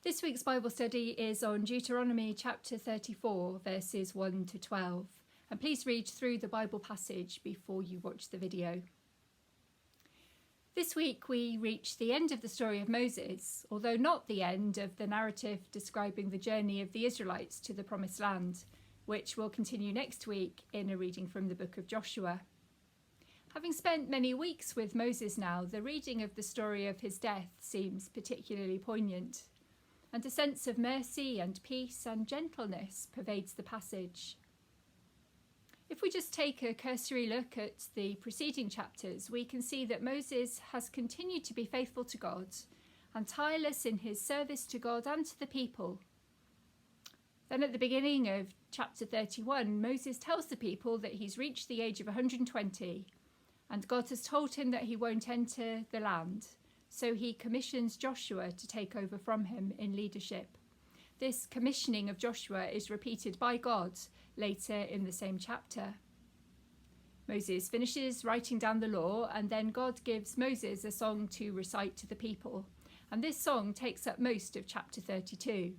This week's Bible study is on Deuteronomy chapter 34, verses 1 to 12. And please read through the Bible passage before you watch the video. This week we reach the end of the story of Moses, although not the end of the narrative describing the journey of the Israelites to the Promised Land, which will continue next week in a reading from the book of Joshua. Having spent many weeks with Moses now, the reading of the story of his death seems particularly poignant, and a sense of mercy and peace and gentleness pervades the passage. If we just take a cursory look at the preceding chapters, we can see that Moses has continued to be faithful to God and tireless in his service to God and to the people. Then at the beginning of chapter 31, Moses tells the people that he's reached the age of 120 and God has told him that he won't enter the land. So he commissions Joshua to take over from him in leadership. This commissioning of Joshua is repeated by God later in the same chapter. Moses finishes writing down the law, and then God gives Moses a song to recite to the people. And this song takes up most of chapter 32.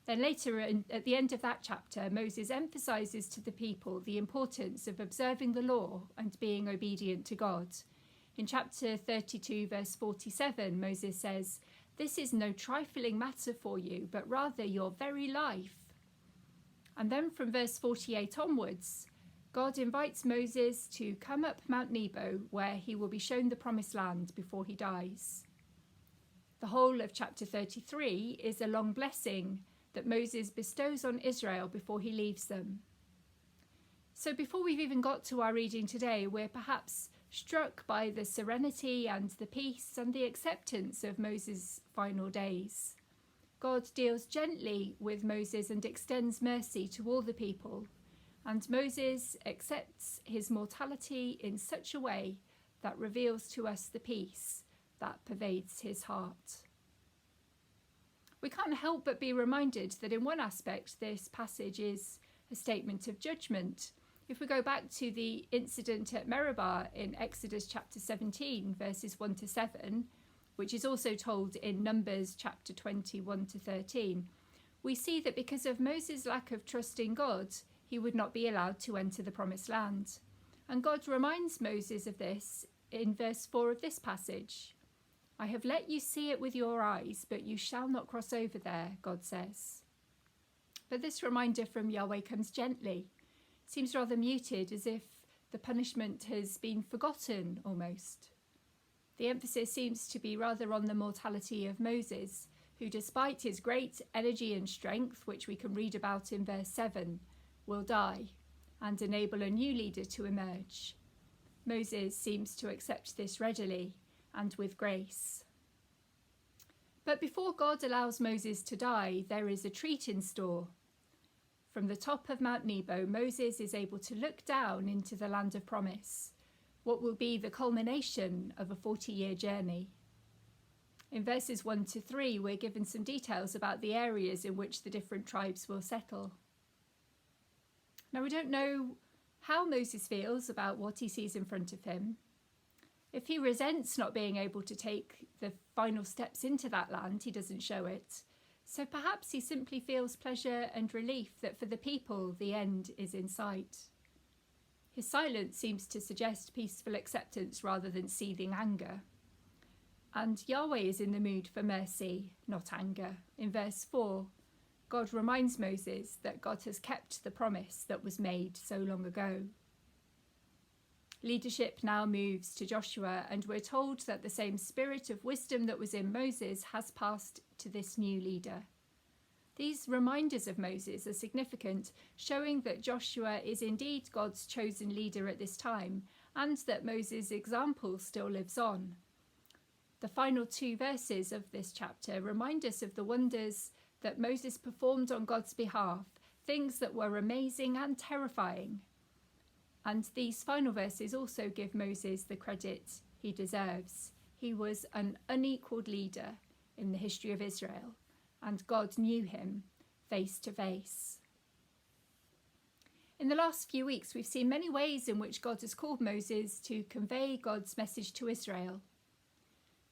Then later, at the end of that chapter, Moses emphasizes to the people the importance of observing the law and being obedient to God. In chapter 32, verse 47, Moses says, "This is no trifling matter for you, but rather your very life." And then from verse 48 onwards, God invites Moses to come up Mount Nebo, where he will be shown the promised land before he dies. The whole of chapter 33 is a long blessing that Moses bestows on Israel before he leaves them. So before we've even got to our reading today, we're perhaps struck by the serenity and the peace and the acceptance of Moses' final days. God deals gently with Moses and extends mercy to all the people, and Moses accepts his mortality in such a way that reveals to us the peace that pervades his heart. We can't help but be reminded that in one aspect this passage is a statement of judgment. If we go back to the incident at Meribah in Exodus chapter 17, verses 1 to 7, which is also told in Numbers chapter 21 to 13, we see that because of Moses' lack of trust in God, he would not be allowed to enter the promised land. And God reminds Moses of this in verse 4 of this passage. "I have let you see it with your eyes, but you shall not cross over there," God says. But this reminder from Yahweh comes gently. Seems rather muted, as if the punishment has been forgotten almost. The emphasis seems to be rather on the mortality of Moses, who despite his great energy and strength, which we can read about in verse 7, will die and enable a new leader to emerge. Moses seems to accept this readily and with grace. But before God allows Moses to die, there is a treat in store. From the top of Mount Nebo, Moses is able to look down into the land of promise, what will be the culmination of a 40-year journey. In verses 1 to 3, we're given some details about the areas in which the different tribes will settle. Now, we don't know how Moses feels about what he sees in front of him. If he resents not being able to take the final steps into that land, he doesn't show it. So perhaps he simply feels pleasure and relief that for the people the end is in sight. His silence seems to suggest peaceful acceptance rather than seething anger. And Yahweh is in the mood for mercy, not anger. In verse 4, God reminds Moses that God has kept the promise that was made so long ago. Leadership now moves to Joshua, and we're told that the same spirit of wisdom that was in Moses has passed to this new leader. These reminders of Moses are significant, showing that Joshua is indeed God's chosen leader at this time, and that Moses' example still lives on. The final 2 verses of this chapter remind us of the wonders that Moses performed on God's behalf, things that were amazing and terrifying. And these final verses also give Moses the credit he deserves. He was an unequalled leader in the history of Israel, and God knew him face to face. In the last few weeks, we've seen many ways in which God has called Moses to convey God's message to Israel.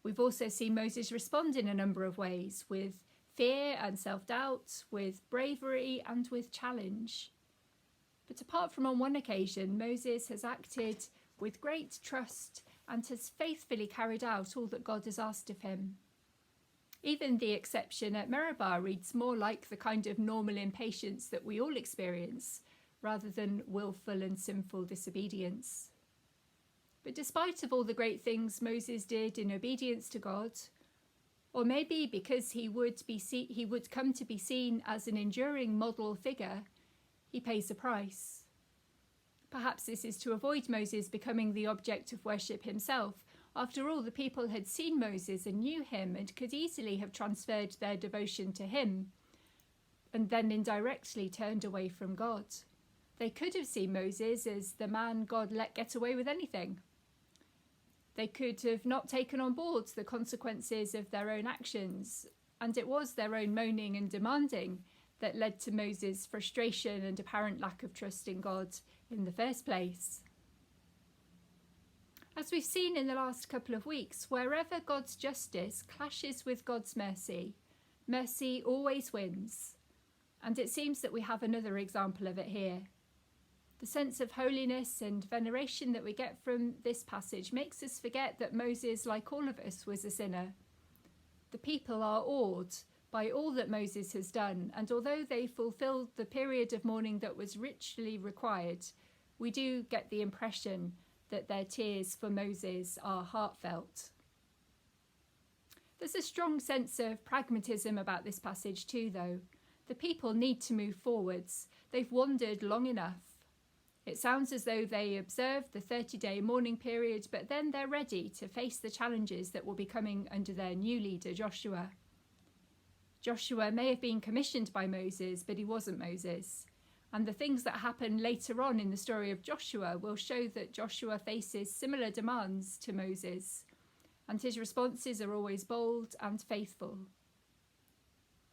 We've also seen Moses respond in a number of ways, with fear and self-doubt, with bravery and with challenge. But apart from on one occasion, Moses has acted with great trust and has faithfully carried out all that God has asked of him. Even the exception at Meribah reads more like the kind of normal impatience that we all experience, rather than willful and sinful disobedience. But despite of all the great things Moses did in obedience to God, or maybe because he would come to be seen as an enduring model figure, he pays a price. Perhaps this is to avoid Moses becoming the object of worship himself. After all, the people had seen Moses and knew him and could easily have transferred their devotion to him and then indirectly turned away from God. They could have seen Moses as the man God let get away with anything. They could have not taken on board the consequences of their own actions, and it was their own moaning and demanding that led to Moses' frustration and apparent lack of trust in God in the first place. As we've seen in the last couple of weeks, wherever God's justice clashes with God's mercy, mercy always wins. And it seems that we have another example of it here. The sense of holiness and veneration that we get from this passage makes us forget that Moses, like all of us, was a sinner. The people are awed by all that Moses has done, and although they fulfilled the period of mourning that was richly required, we do get the impression that their tears for Moses are heartfelt. There's a strong sense of pragmatism about this passage too, though. The people need to move forwards. They've wandered long enough. It sounds as though they observed the 30-day mourning period, but then they're ready to face the challenges that will be coming under their new leader, Joshua. Joshua may have been commissioned by Moses, but he wasn't Moses. And the things that happen later on in the story of Joshua will show that Joshua faces similar demands to Moses, and his responses are always bold and faithful.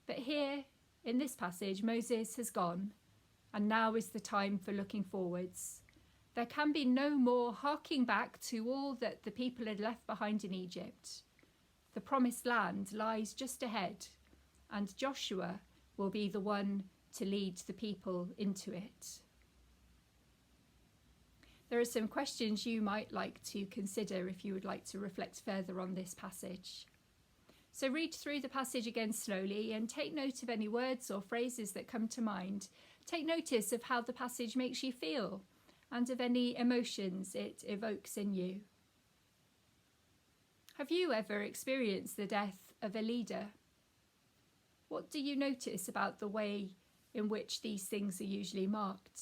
But here, in this passage, Moses has gone, and now is the time for looking forwards. There can be no more harking back to all that the people had left behind in Egypt. The promised land lies just ahead, and Joshua will be the one to lead the people into it. There are some questions you might like to consider if you would like to reflect further on this passage. So read through the passage again slowly and take note of any words or phrases that come to mind. Take notice of how the passage makes you feel and of any emotions it evokes in you. Have you ever experienced the death of a leader? What do you notice about the way in which these things are usually marked?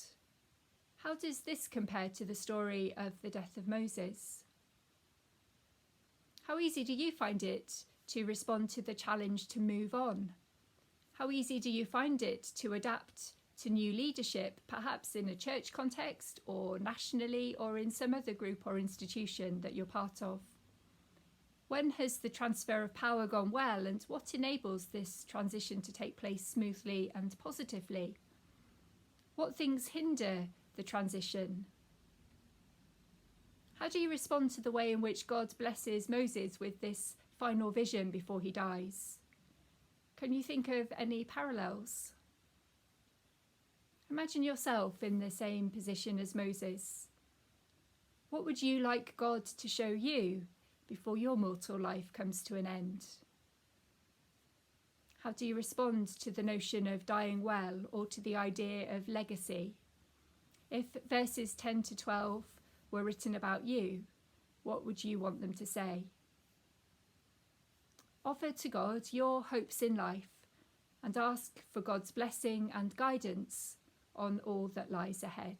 How does this compare to the story of the death of Moses? How easy do you find it to respond to the challenge to move on? How easy do you find it to adapt to new leadership, perhaps in a church context or nationally or in some other group or institution that you're part of? When has the transfer of power gone well, and what enables this transition to take place smoothly and positively? What things hinder the transition? How do you respond to the way in which God blesses Moses with this final vision before he dies? Can you think of any parallels? Imagine yourself in the same position as Moses. What would you like God to show you before your mortal life comes to an end? How do you respond to the notion of dying well or to the idea of legacy? If verses 10 to 12 were written about you, what would you want them to say? Offer to God your hopes in life and ask for God's blessing and guidance on all that lies ahead.